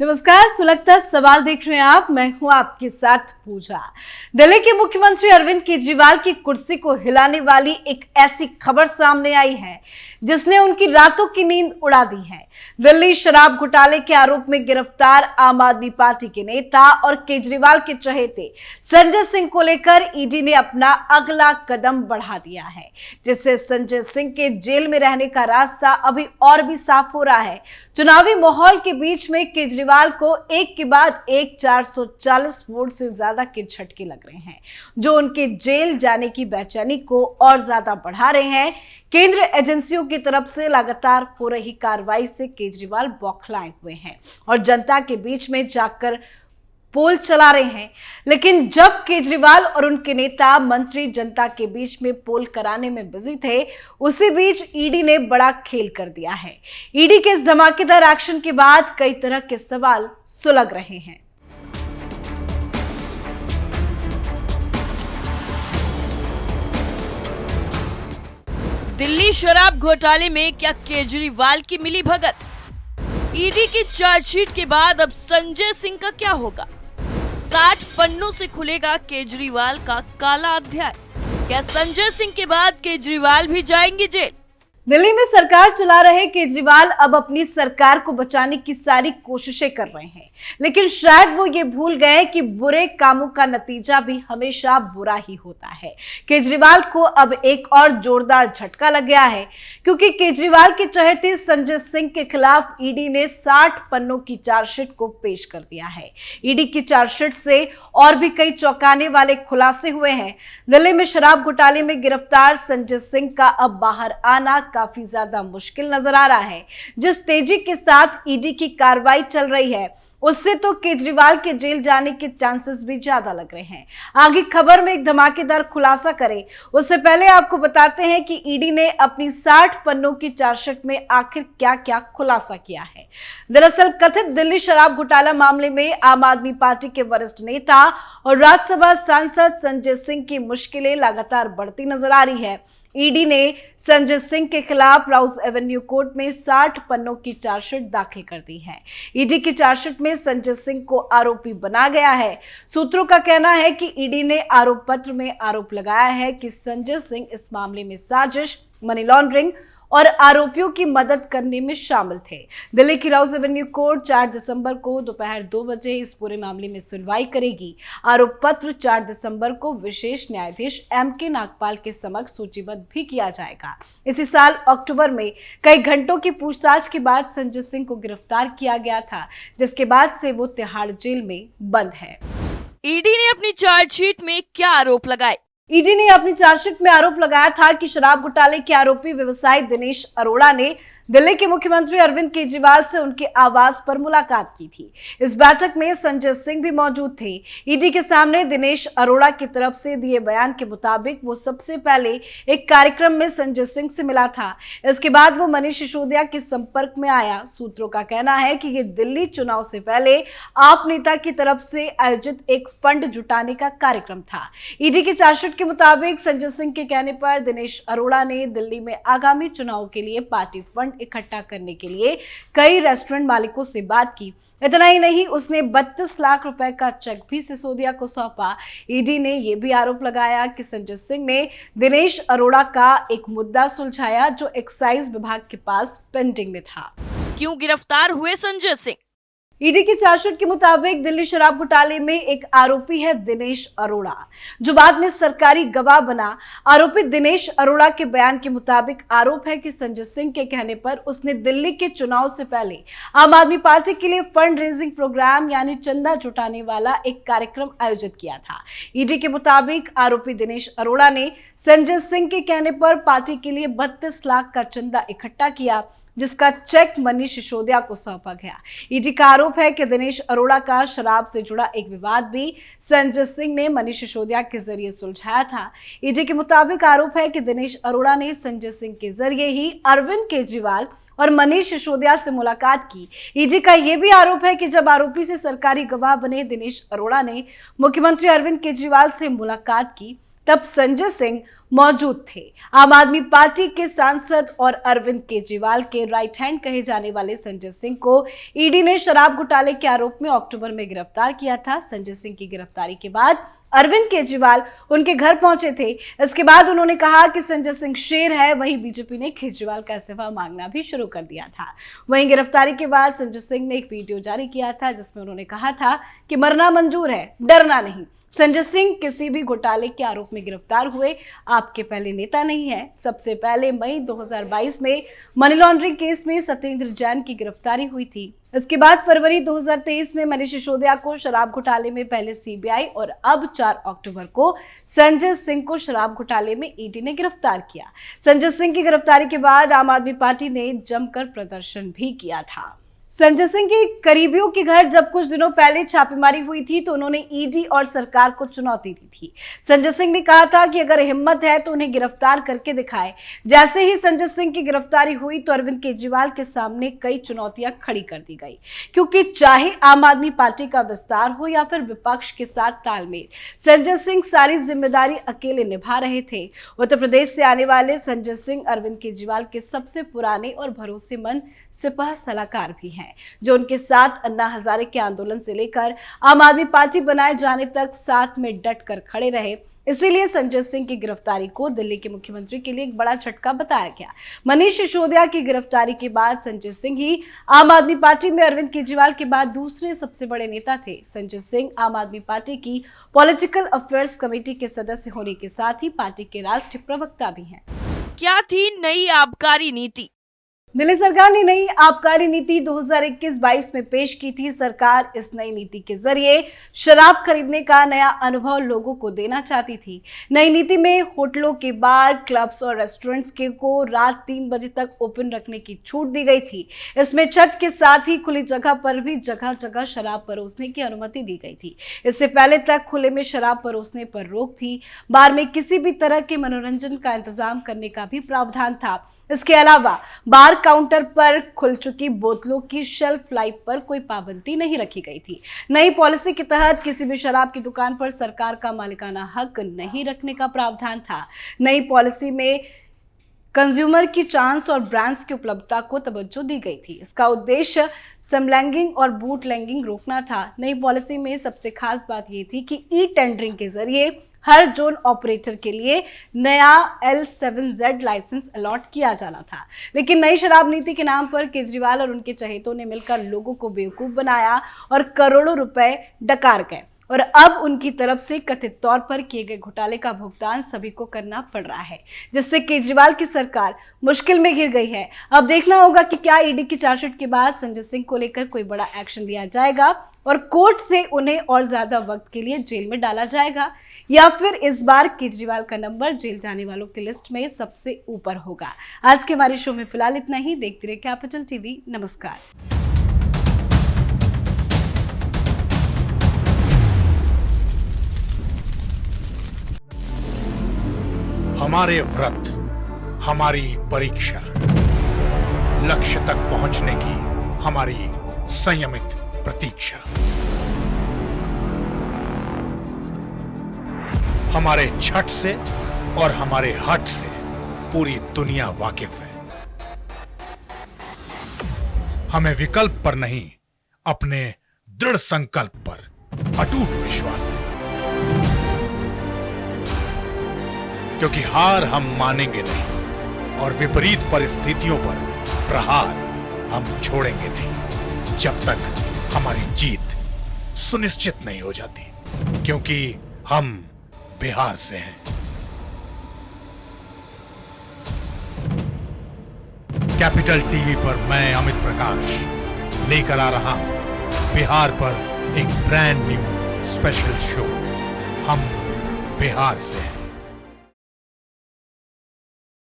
नमस्कार, सुलगता सवाल देख रहे हैं आप। मैं हूं आपके साथ पूजा। दिल्ली के मुख्यमंत्री अरविंद केजरीवाल की कुर्सी को हिलाने वाली एक ऐसी खबर सामने आई है जिसने उनकी रातों की नींद उड़ा दी है। दिल्ली शराब घोटाले के आरोप में गिरफ्तार आम आदमी पार्टी के नेता और केजरीवाल के चहेते संजय सिंह को लेकर ईडी ने अपना अगला कदम बढ़ा दिया है, जिससे संजय सिंह के जेल में रहने का रास्ता अभी और भी साफ हो रहा है। चुनावी माहौल के बीच में केजरीवाल को एक के बाद एक 440 वोट से ज्यादा के झटके लग रहे हैं, जो उनके जेल जाने की बेचैनी को और ज्यादा बढ़ा रहे हैं। केंद्र एजेंसियों की तरफ से लगातार हो रही कार्रवाई से केजरीवाल बौखलाए हुए हैं और जनता के बीच में जाकर पोल चला रहे हैं। लेकिन जब केजरीवाल और उनके नेता मंत्री जनता के बीच में पोल कराने में बिजी थे, उसी बीच ईडी ने बड़ा खेल कर दिया है। ईडी के इस धमाकेदार एक्शन के बाद कई तरह के सवाल सुलग रहे हैं। दिल्ली शराब घोटाले में क्या केजरीवाल की मिली भगत? ईडी की चार्जशीट के बाद अब संजय सिंह का क्या होगा? 60 पन्नों से खुलेगा केजरीवाल का काला अध्याय। क्या संजय सिंह के बाद केजरीवाल भी जाएंगे जेल? दिल्ली में सरकार चला रहे केजरीवाल अब अपनी सरकार को बचाने की सारी कोशिशें कर रहे हैं, लेकिन शायद वो ये भूल गए कि बुरे कामों का नतीजा भी हमेशा बुरा ही होता है। केजरीवाल को अब एक और जोरदार झटका लग गया है, क्योंकि केजरीवाल के चहेते संजय सिंह के खिलाफ ईडी ने 60 पन्नों की चार्जशीट को पेश कर दिया है। ईडी की चार्जशीट से और भी कई चौंकाने वाले खुलासे हुए हैं। दिल्ली में शराब घोटाले में गिरफ्तार संजय सिंह का अब बाहर आना काफी ज्यादा मुश्किल नजर आ रहा है। जिस तेजी के साथ ईडी की कार्रवाई चल रही है, उससे तो केजरीवाल के जेल जाने के चांसेस भी ज्यादा लग रहे हैं। आगे खबर में एक धमाकेदार खुलासा करें उससे पहले आपको बताते हैं कि ईडी ने अपनी 60 पन्नों की चार्जशीट में आखिर क्या क्या खुलासा किया है। दरअसल कथित दिल्ली शराब घोटाला मामले में आम आदमी पार्टी के वरिष्ठ नेता और राज्यसभा सांसद संजय सिंह की मुश्किलें लगातार बढ़ती नजर आ रही है। ईडी ने संजय सिंह के खिलाफ राउस एवेन्यू कोर्ट में 60 पन्नों की चार्जशीट दाखिल कर दी है। ईडी की चार्जशीट में संजय सिंह को आरोपी बना गया है। सूत्रों का कहना है कि ईडी ने आरोप पत्र में आरोप लगाया है कि संजय सिंह इस मामले में साजिश, मनी लॉन्ड्रिंग और आरोपियों की मदद करने में शामिल थे। दिल्ली की राउस एवेन्यू कोर्ट 4 दिसंबर को दोपहर 2 बजे इस पूरे मामले में सुनवाई करेगी। आरोप पत्र 4 दिसंबर को विशेष न्यायाधीश एमके नागपाल के समक्ष सूचीबद्ध भी किया जाएगा। इसी साल अक्टूबर में कई घंटों की पूछताछ के बाद संजय सिंह को गिरफ्तार किया गया था, जिसके बाद से वो तिहाड़ जेल में बंद है। ईडी ने अपनी चार्जशीट में क्या आरोप लगाए? ईडी ने अपनी चार्जशीट में आरोप लगाया था कि शराब घोटाले के आरोपी व्यवसायी दिनेश अरोड़ा ने दिल्ली के मुख्यमंत्री अरविंद केजरीवाल से उनके आवास पर मुलाकात की थी। इस बैठक में संजय सिंह भी मौजूद थे। ईडी के सामने दिनेश अरोड़ा की तरफ से दिए बयान के मुताबिक वो सबसे पहले एक कार्यक्रम में संजय सिंह से मिला था। इसके बाद वो मनीष सिसोदिया के संपर्क में आया। सूत्रों का कहना है कि ये दिल्ली चुनाव से पहले आप नेता की तरफ से आयोजित एक फंड जुटाने का कार्यक्रम था। ईडी की चार्जशीट के मुताबिक संजय सिंह के कहने पर दिनेश अरोड़ा ने दिल्ली में आगामी चुनाव के लिए पार्टी फंड इकट्ठा करने के लिए कई रेस्टोरेंट मालिकों से बात की। इतना ही नहीं, उसने 32 लाख रुपए का चेक भी सिसोदिया को सौंपा। ईडी ने यह भी आरोप लगाया कि संजय सिंह ने दिनेश अरोड़ा का एक मुद्दा सुलझाया जो एक्साइज विभाग के पास पेंडिंग में था। क्यों गिरफ्तार हुए संजय सिंह? ईडी की चार्जशीट के मुताबिक दिल्ली शराब घोटाले में एक आरोपी है दिनेश अरोड़ा, जो बाद में सरकारी गवाह बना। आरोपी दिनेश अरोड़ा के बयान के मुताबिक आरोप है कि संजय सिंह के कहने पर उसने दिल्ली के चुनाव से पहले आम आदमी पार्टी के लिए फंड रेजिंग प्रोग्राम यानी चंदा जुटाने वाला एक कार्यक्रम आयोजित किया था। ईडी के मुताबिक आरोपी दिनेश अरोड़ा ने संजय सिंह के कहने पर पार्टी के लिए 32 लाख का चंदा इकट्ठा किया, जिसका चेक मनीष सिसोदिया को सौंपा गया। ईडी का आरोप है कि दिनेश अरोड़ा का शराब से जुड़ा एक विवाद भी संजय सिंह ने मनीष सिसोदिया के जरिए सुलझाया था। ईडी के मुताबिक आरोप है कि दिनेश अरोड़ा ने संजय सिंह के जरिए ही अरविंद केजरीवाल और मनीष सिसोदिया से मुलाकात की। ईडी का यह भी आरोप है कि जब आरोपी से सरकारी गवाह बने दिनेश अरोड़ा ने मुख्यमंत्री अरविंद केजरीवाल से मुलाकात की, तब संजय सिंह मौजूद थे। आम आदमी पार्टी के सांसद और अरविंद केजरीवाल के राइट हैंड कहे जाने वाले संजय सिंह को ईडी ने शराब घोटाले के आरोप में अक्टूबर में गिरफ्तार किया था। संजय सिंह की गिरफ्तारी के बाद अरविंद केजरीवाल उनके घर पहुंचे थे। इसके बाद उन्होंने कहा कि संजय सिंह शेर है। वहीं बीजेपी ने केजरीवाल का इस्तीफा मांगना भी शुरू कर दिया था। वहीं गिरफ्तारी के बाद संजय सिंह ने एक वीडियो जारी किया था जिसमें उन्होंने कहा था कि मरना मंजूर है, डरना नहीं। संजय सिंह किसी भी घोटाले के आरोप में गिरफ्तार हुए आपके पहले नेता नहीं है। सबसे पहले मई 2022 में मनी लॉन्ड्रिंग केस में सत्येंद्र जैन की गिरफ्तारी हुई थी। इसके बाद फरवरी 2023 में मनीष सिसोदिया को शराब घोटाले में पहले सीबीआई और अब 4 अक्टूबर को संजय सिंह को शराब घोटाले में ईडी ने गिरफ्तार किया। संजय सिंह की गिरफ्तारी के बाद आम आदमी पार्टी ने जमकर प्रदर्शन भी किया था। संजय सिंह के करीबियों के घर जब कुछ दिनों पहले छापेमारी हुई थी तो उन्होंने ईडी और सरकार को चुनौती दी थी। संजय सिंह ने कहा था कि अगर हिम्मत है तो उन्हें गिरफ्तार करके दिखाए। जैसे ही संजय सिंह की गिरफ्तारी हुई तो अरविंद केजरीवाल के सामने कई चुनौतियां खड़ी कर दी गई, क्योंकि चाहे आम आदमी पार्टी का विस्तार हो या फिर विपक्ष के साथ तालमेल, संजय सिंह सारी जिम्मेदारी अकेले निभा रहे थे। उत्तर प्रदेश से आने वाले संजय सिंह अरविंद केजरीवाल के सबसे पुराने और भरोसेमंद सिपह सलाहकार भी हैं, जो उनके साथ अन्ना हजारे के आंदोलन से लेकर आम आदमी पार्टी बनाए जाने तक साथ में डट कर खड़े रहे। इसीलिए संजय सिंह की गिरफ्तारी को दिल्ली के मुख्यमंत्री के लिए एक बड़ा झटका बताया गया। मनीष सिसोदिया की गिरफ्तारी के बाद संजय सिंह ही आम आदमी पार्टी में अरविंद केजरीवाल के बाद दूसरे सबसे बड़े नेता थे। संजय सिंह आम आदमी पार्टी की पॉलिटिकल अफेयर्स कमेटी के सदस्य होने के साथ ही पार्टी के राष्ट्रीय प्रवक्ता भी हैं। क्या थी नई आबकारी नीति? दिल्ली सरकार ने नई आबकारी नीति 2021-22 में पेश की थी। सरकार इस नई नीति के जरिए शराब खरीदने का नया अनुभव लोगों को देना चाहती थी। नई नीति में होटलों के बार, क्लब्स और रेस्टोरेंट्स को रात 3 बजे तक ओपन रखने की छूट दी गई थी। इसमें छत के साथ ही खुली जगह पर भी जगह जगह शराब परोसने की अनुमति दी गई थी। इससे पहले तक खुले में शराब परोसने पर रोक थी। बार में किसी भी तरह के मनोरंजन का इंतजाम करने का भी प्रावधान था। इसके अलावा बार काउंटर पर खुल चुकी बोतलों की शेल्फ लाइफ पर कोई पाबंदी नहीं रखी गई थी। नई पॉलिसी के तहत किसी भी शराब की दुकान पर सरकार का मालिकाना हक नहीं रखने का प्रावधान था। नई पॉलिसी में कंज्यूमर की चांस और ब्रांड्स की उपलब्धता को तवज्जो दी गई थी। इसका उद्देश्य समलैंगिंग और बूटलैंगिंग रोकना था। नई पॉलिसी में सबसे खास बात यह थी कि ई टेंडरिंग के जरिए हर जोन ऑपरेटर के लिए नया L7Z लाइसेंस अलॉट किया जाना था। लेकिन नई शराब नीति के नाम पर केजरीवाल और उनके चहेतों ने मिलकर लोगों को बेवकूफ बनाया और करोड़ों रुपए डकार गए। और अब उनकी तरफ से कथित तौर पर किए गए घोटाले का भुगतान सभी को करना पड़ रहा है, जिससे केजरीवाल की सरकार मुश्किल में घिर गई है। अब देखना होगा कि क्या ईडी की चार्जशीट के बाद संजय सिंह को लेकर कोई बड़ा एक्शन लिया जाएगा और कोर्ट से उन्हें और ज्यादा वक्त के लिए जेल में डाला जाएगा, या फिर इस बार केजरीवाल का नंबर जेल जाने वालों की लिस्ट में सबसे ऊपर होगा। आज के हमारे शो में फिलहाल इतना ही। देखते रहिए कैपिटल टीवी। नमस्कार। हमारे व्रत, हमारी परीक्षा, लक्ष्य तक पहुंचने की हमारी संयमित प्रतीक्षा। हमारे छठ से और हमारे हट से पूरी दुनिया वाकिफ है। हमें विकल्प पर नहीं, अपने दृढ़ संकल्प पर अटूट विश्वास है, क्योंकि हार हम मानेंगे नहीं और विपरीत परिस्थितियों पर प्रहार हम छोड़ेंगे नहीं, जब तक हमारी जीत सुनिश्चित नहीं हो जाती, क्योंकि हम बिहार से हैं। कैपिटल टीवी पर मैं अमित प्रकाश लेकर आ रहा हूं बिहार पर एक ब्रांड न्यू स्पेशल शो। हम बिहार से हैं।